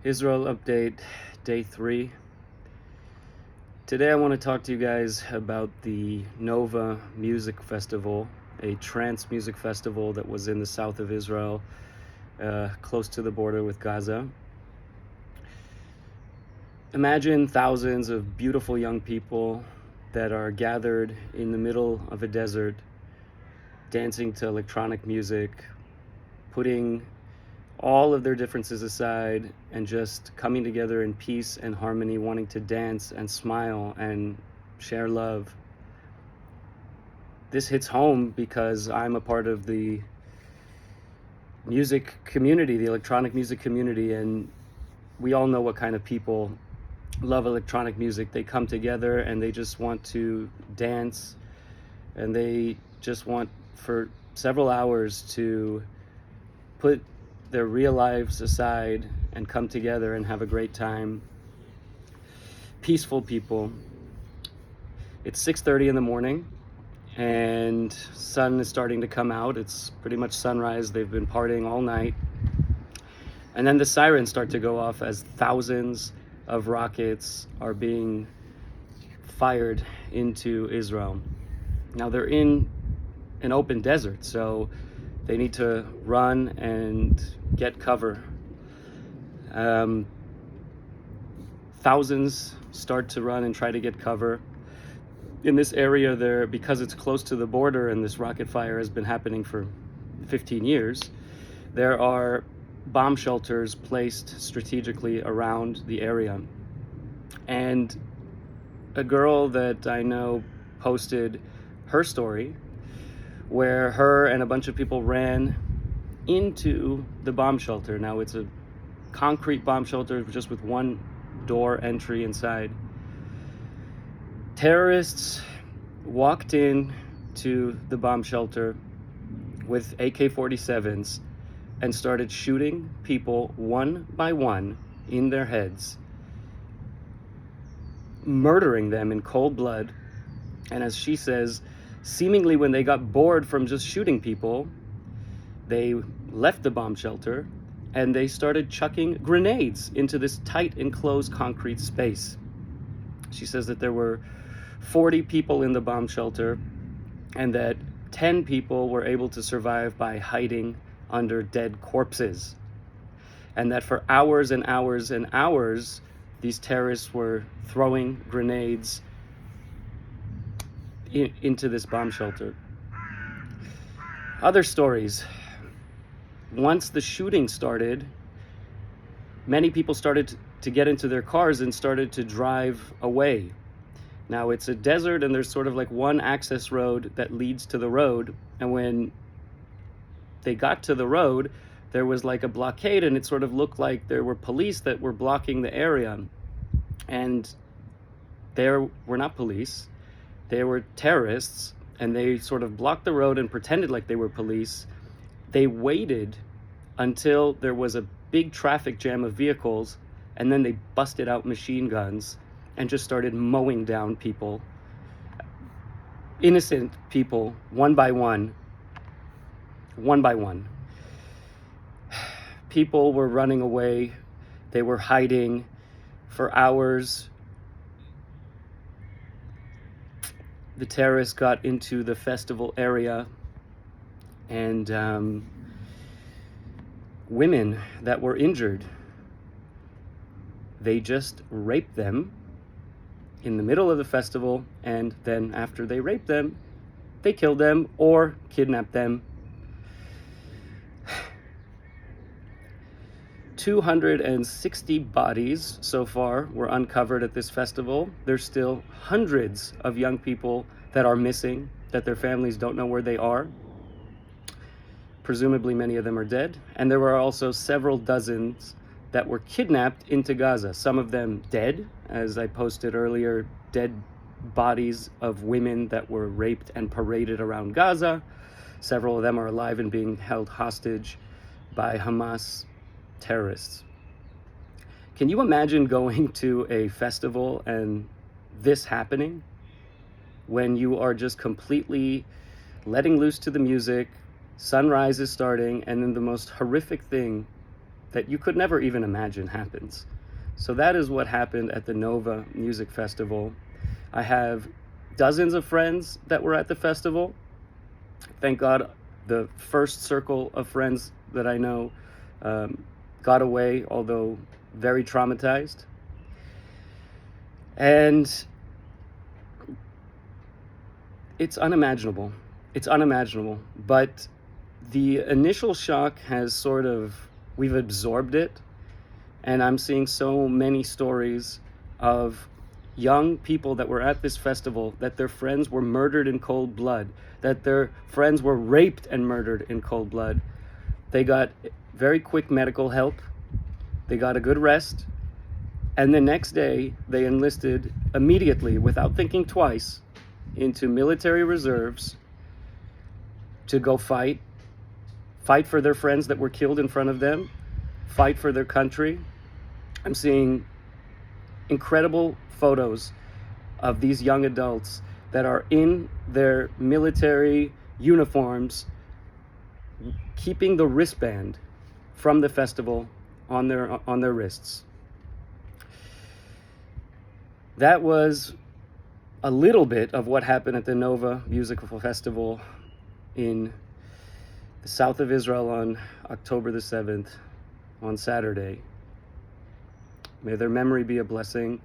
Israel update, day 3. Today I want to talk to you guys about the Nova Music Festival, a trance music festival that was in the south of Israel, close to the border with Gaza. Imagine thousands of beautiful young people that are gathered in the middle of a desert, dancing to electronic music, putting all of their differences aside and just coming together in peace and harmony, wanting to dance and smile and share love. This hits home because I'm a part of the music community, the electronic music community, and we all know what kind of people love electronic music. They come together and they just want to dance, and they just want for several hours to put their real lives aside and come together and have a great time. Peaceful people. It's 6:30 in the morning and sun is starting to come out. It's pretty much sunrise. They've been partying all night. And then the sirens start to go off as thousands of rockets are being fired into Israel. Now they're in an open desert, so they need to run and get cover. Thousands start to run and try to get cover. In this area there, because it's close to the border and this rocket fire has been happening for 15 years, there are bomb shelters placed strategically around the area. And a girl that I know posted her story where her and a bunch of people ran into the bomb shelter. Now it's a concrete bomb shelter just with one door entry inside. Terrorists walked in to the bomb shelter with AK-47s and started shooting people one by one in their heads, murdering them in cold blood. And as she says, seemingly when they got bored from just shooting people, they left the bomb shelter and they started chucking grenades into this tight enclosed concrete space. She says that there were 40 people in the bomb shelter and that 10 people were able to survive by hiding under dead corpses. And that for hours and hours and hours, these terrorists were throwing grenades into this bomb shelter. Other stories. Once the shooting started, many people started to get into their cars and started to drive away. Now it's a desert and there's sort of like one access road that leads to the road. And when they got to the road, there was like a blockade and it sort of looked like there were police that were blocking the area. And there were not police. They were terrorists, and they sort of blocked the road and pretended like they were police. They waited until there was a big traffic jam of vehicles, and then they busted out machine guns and just started mowing down people, innocent people, one by one. People were running away. They were hiding for hours. The terrorists got into the festival area, and women that were injured, they just raped them in the middle of the festival, and then after they raped them, they killed them or kidnapped them. 260 bodies so far were uncovered at this festival. There's still hundreds of young people that are missing, that their families don't know where they are. Presumably many of them are dead. And there were also several dozens that were kidnapped into Gaza. Some of them dead, as I posted earlier, dead bodies of women that were raped and paraded around Gaza. Several of them are alive and being held hostage by Hamas terrorists. Can you imagine going to a festival and this happening, when you are just completely letting loose to the music, sunrise is starting, and then the most horrific thing that you could never even imagine happens. So that is what happened at the Nova Music Festival. I have dozens of friends that were at the festival. Thank God the first circle of friends that I know got away, although very traumatized. And it's unimaginable. It's unimaginable. But the initial shock has sort of, we've absorbed it. And I'm seeing so many stories of young people that were at this festival, that their friends were murdered in cold blood, that their friends were raped and murdered in cold blood. They got very quick medical help. They got a good rest. And the next day, they enlisted immediately, without thinking twice, into military reserves to go fight for their friends that were killed in front of them, fight for their country. I'm seeing incredible photos of these young adults that are in their military uniforms, keeping the wristband from the festival on their wrists. That was a little bit of what happened at the Nova Musical Festival in the south of Israel on October the 7th, on Saturday. May their memory be a blessing.